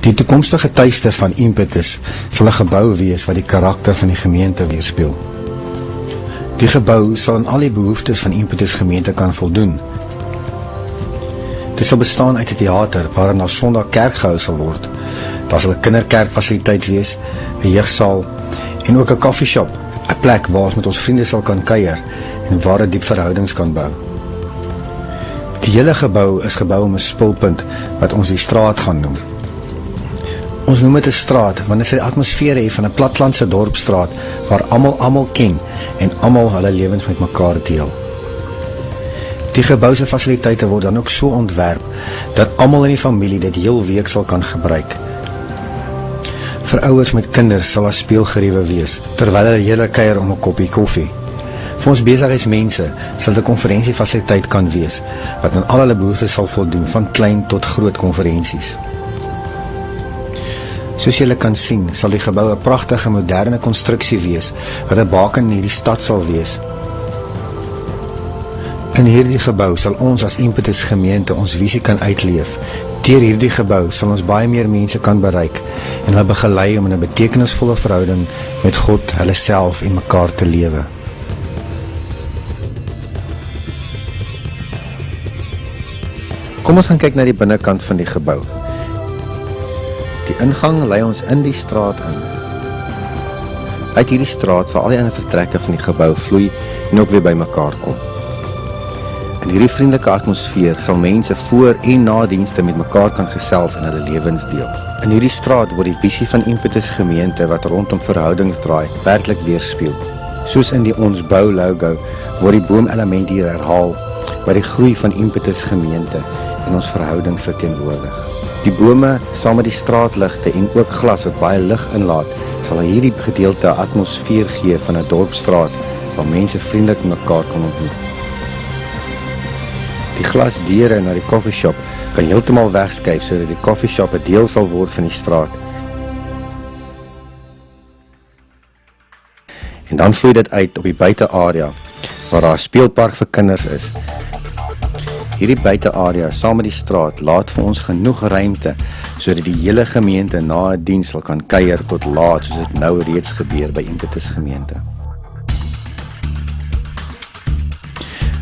Die toekomstige tuiste van Impetus sal 'n gebou wees wat die karakter van die gemeente weerspieël. Die gebou sal aan al die behoeftes van Impetus gemeente kan voldoen. Dit sal bestaan uit 'n teater waarin na Sondag kerk gehou sal word. Daar sal 'n kinderkerkfasiliteit wees, 'n jeugsaal en ook 'n koffieshop, 'n plek waar ons met ons vriende sal kan kuier en waar 'n diep verhoudings kan bou. Die hele gebou is gebou om 'n spulpunt wat ons die straat gaan noem. Ons noem dit 'n straat want dit sal die atmosfeer hê van 'n platlandse dorpsstraat waar almal ken en almal hulle lewens met mekaar deel. Die gebou se fasiliteite word dan ook so ontwerp dat almal in die familie dit heel week sal kan gebruik. Vir ouers met kinders sal daar speelgeriewe wees terwyl hulle hele kuier om 'n koppie koffie. Vir ons besigheidsmense sal dit 'n konferensiefasiliteit kan wees wat aan al hulle behoeftes sal voldoen, van klein tot groot konferensies. Soos julle kan sien, sal die gebou 'n pragtige moderne konstruksie wees wat 'n baken in hierdie stad sal wees. In hierdie gebou sal ons as Impetus gemeente ons visie kan uitleef. Deur hierdie gebou sal ons baie meer mense kan bereik en hulle begelei om in 'n betekenisvolle verhouding met God, hulle self en mekaar te lewe. Kom ons gaan kyk na die binnekant van die gebou. Die ingang lei ons in die straat in. Uit hierdie straat sal al die ander vertrekke van die gebou vloei en ook weer by mekaar kom. In hierdie vriendelike atmosfeer sal mense voor en na dienste met mekaar kan gesels en hulle lewens deel. In hierdie straat word die visie van Impetus gemeente wat rondom verhoudings draai, werklik weerspieël. Soos in die Ons Bou logo word die boomelement hier herhaal wat die groei van Impetus gemeente en ons verhoudings verteenwoordig. Die bome saam met die straatligte en ook glas wat baie lig inlaat, sal hierdie gedeelte 'n atmosfeer gee van 'n dorpsstraat waar mense vriendelik mekaar kan ontmoet. Die glasdeure na die koffieshop kan heeltemal wegskuif sodat die koffieshop 'n deel sal word van die straat. En dan vloei dit uit op die buitearea waar daar 'n speelpark vir kinders is. Hierdie buitearea saam met die straat laat vir ons genoeg ruimte sodat die hele gemeente na 'n diens sal kan kuier tot laat soos dit nou reeds gebeur by Impetus gemeente.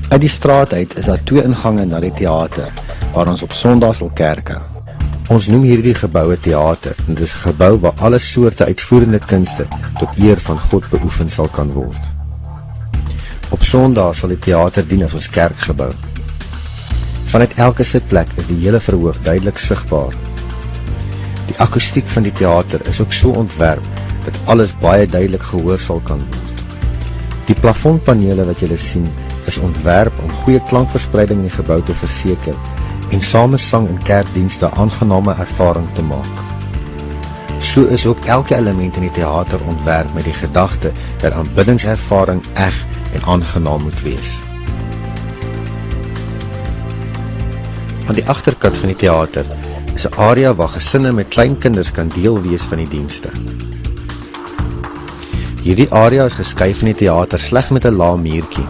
Uit die straat uit is daar 2 ingange na die teater waar ons op Sondag sal kerk hou. Ons noem hierdie gebou 'n teater en dit is 'n gebou waar alle soorte uitvoerende kunste tot eer van God beoefen sal kan word. Op Sondag sal die teater dien as ons kerkgebou. Vanuit elke sitplek is die hele verhoog duidelik sigbaar. Die akoestiek van die teater is ook so ontwerp dat alles baie duidelik gehoor sal kan word. Die plafondpanele wat julle sien is ontwerp om goeie klankverspreiding in die gebou te verseker en samesang en kerkdienste 'n aangename ervaring te maak. So is ook elke element in die teater ontwerp met die gedagte dat aanbiddingservaring eg en aangenaam moet wees. Aan die agterkant van die teater is 'n area waar gesinne met klein kinders kan deel wees van die dienste. Hierdie area is geskei van die teater slegs met 'n lae muurtjie.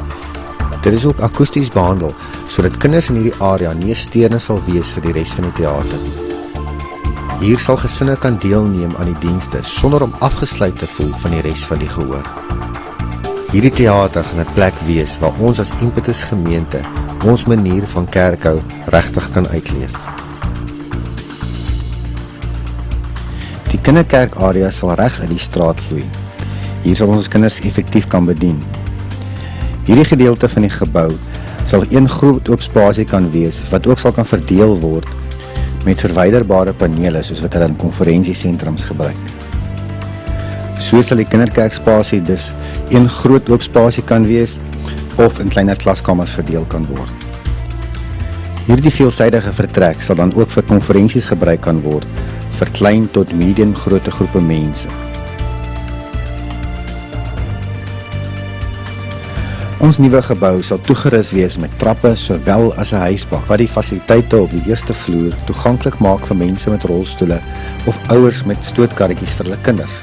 Dit is ook akoesties behandel, sodat kinders in hierdie area nie 'n steurnis sal wees vir die res van die teater. Hier sal gesinne kan deelneem aan die dienste sonder om afgesluit te voel van die res van die gehoor. Hierdie teater gaan 'n plek wees waar ons as Impetus gemeente ons manier van kerkhou regtig kan uitleef. Die kinderkerkarea sal regs uit die straat vloei. Hier sal ons kinders effektief kan bedien. Hierdie gedeelte van die gebou sal een groot oop spasie kan wees wat ook sal kan verdeel word met verwyderbare panele soos wat hulle in konferensiesentrums gebruik. So sal die kinderkerkspasie dus een groot oop spasie kan wees of in kleiner klaskamers verdeel kan word. Hierdie veelsidige vertrek sal dan ook vir konferensies gebruik kan word vir klein tot medium grote groepe mense. Ons nuwe gebou sal toegerus wees met trappe sowel as 'n huisbak wat die fasiliteite op die eerste vloer toeganklik maak vir mense met rolstoele of ouers met stootkarretjies vir hulle kinders.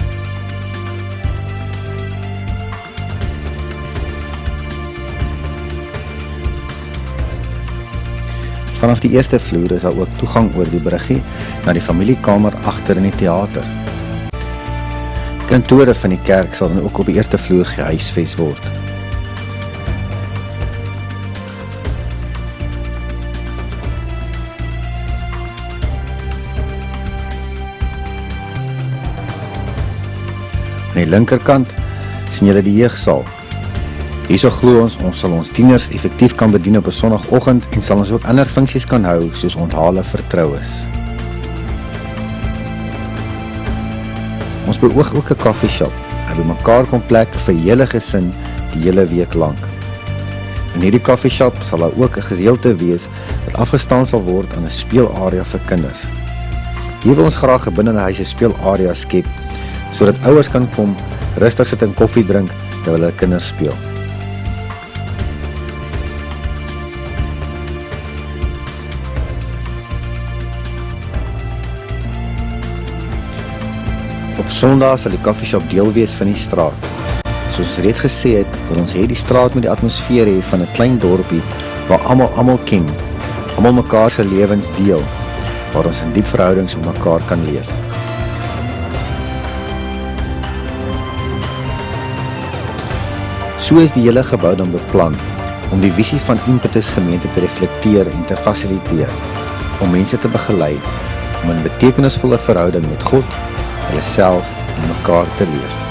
Vanaf die eerste vloer is daar ook toegang oor die bruggie na die familiekamer agter in die teater. Kantore van die kerk sal dan ook op die eerste vloer gehuisves word. Aan die linkerkant sien julle die jeugsaal. Hierso glo ons sal ons tieners effektief kan bedien op 'n Sondagoggend en sal ons ook ander funksies kan hou soos onthale vir troues. Ons beoog ook 'n koffieshop, 'n bymekaar kom plek vir die hele gesin die hele week lank. In hierdie koffieshop sal daar ook 'n gedeelte wees wat afgestaan sal word aan 'n speelarea vir kinders. Hier wil ons graag 'n binnehuise speelarea skep sodat ouers kan kom, rustig sit en koffie drink terwyl hulle kinders speel. Op Sondag sal die koffieshop deel wees van die straat. Soos ons reeds gesê het, wil ons hê die straat moet die atmosfeer hê van 'n klein dorpie waar almal ken, almal mekaar se lewens deel, waar ons in diep verhoudings met mekaar kan leef. So is die hele gebou dan beplan om die visie van Impetus gemeente te reflekteer en te fasiliteer, om mense te begelei om 'n betekenisvolle verhouding met God, hulle self en mekaar te leef.